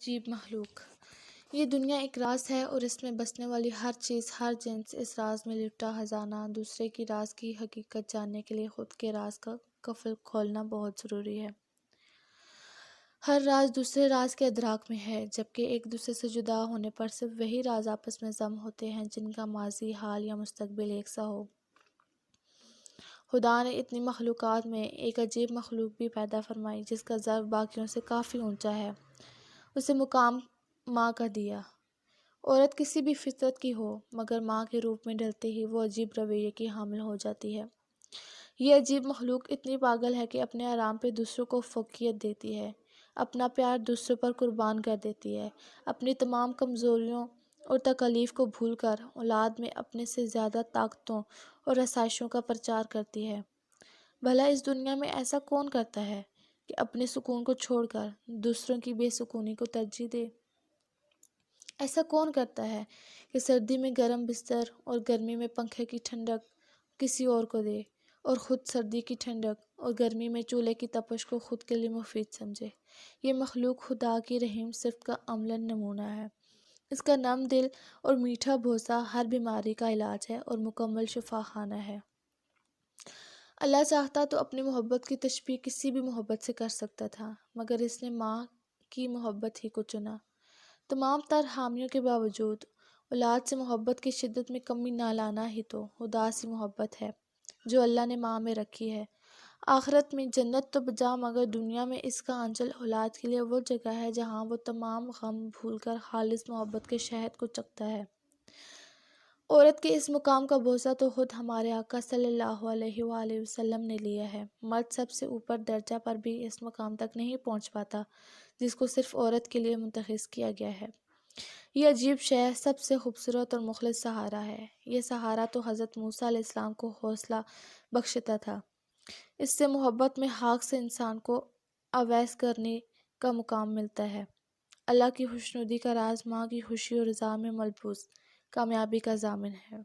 عجیب مخلوق۔ یہ دنیا ایک راز ہے اور اس میں بسنے والی ہر چیز، ہر جنس اس راز میں لپٹا خزانہ۔ دوسرے کی راز کی حقیقت جاننے کے لیے خود کے راز کا قفل کھولنا بہت ضروری ہے۔ ہر راز دوسرے راز کے ادراک میں ہے، جبکہ ایک دوسرے سے جدا ہونے پر صرف وہی راز آپس میں ضم ہوتے ہیں جن کا ماضی، حال یا مستقبل ایک سا ہو۔ خدا نے اتنی مخلوقات میں ایک عجیب مخلوق بھی پیدا فرمائی جس کا ضرب باقیوں سے کافی اونچا ہے۔ اسے مقام ماں کا دیا۔ عورت کسی بھی فطرت کی ہو، مگر ماں کے روپ میں ڈھلتے ہی وہ عجیب رویے کی حامل ہو جاتی ہے۔ یہ عجیب مخلوق اتنی پاگل ہے کہ اپنے آرام پہ دوسروں کو فوقیت دیتی ہے، اپنا پیار دوسروں پر قربان کر دیتی ہے، اپنی تمام کمزوریوں اور تکالیف کو بھول کر اولاد میں اپنے سے زیادہ طاقتوں اور آسائشوں کا پرچار کرتی ہے۔ بھلا اس دنیا میں ایسا کون کرتا ہے کہ اپنے سکون کو چھوڑ کر دوسروں کی بے سکونی کو ترجیح دے؟ ایسا کون کرتا ہے کہ سردی میں گرم بستر اور گرمی میں پنکھے کی ٹھنڈک کسی اور کو دے، اور خود سردی کی ٹھنڈک اور گرمی میں چولہے کی تپش کو خود کے لیے مفید سمجھے؟ یہ مخلوق خدا کی رحیم صفت کا عملاً نمونہ ہے۔ اس کا نم دل اور میٹھا بھونسا ہر بیماری کا علاج ہے اور مکمل شفا خانہ ہے۔ اللہ چاہتا تو اپنی محبت کی تشبیہ کسی بھی محبت سے کر سکتا تھا، مگر اس نے ماں کی محبت ہی کو چنا۔ تمام تر حامیوں کے باوجود اولاد سے محبت کی شدت میں کمی نہ لانا ہی تو خدا سی محبت ہے جو اللہ نے ماں میں رکھی ہے۔ آخرت میں جنت تو بجا، مگر دنیا میں اس کا آنچل اولاد کے لیے وہ جگہ ہے جہاں وہ تمام غم بھول کر خالص محبت کے شہد کو چکھتا ہے۔ عورت کے اس مقام کا بوسہ تو خود ہمارے آقا صلی اللہ علیہ وآلہ وسلم نے لیا ہے۔ مرد سب سے اوپر درجہ پر بھی اس مقام تک نہیں پہنچ پاتا جس کو صرف عورت کے لیے منتخب کیا گیا ہے۔ یہ عجیب شے سب سے خوبصورت اور مخلص سہارا ہے۔ یہ سہارا تو حضرت موسیٰ علیہ السلام کو حوصلہ بخشتا تھا۔ اس سے محبت میں خاک سے انسان کو اویس کرنے کا مقام ملتا ہے۔ اللہ کی خوشنودی کا راز ماں کی خوشی اور رضا میں ملبوس کامیابی کا ضامن ہے۔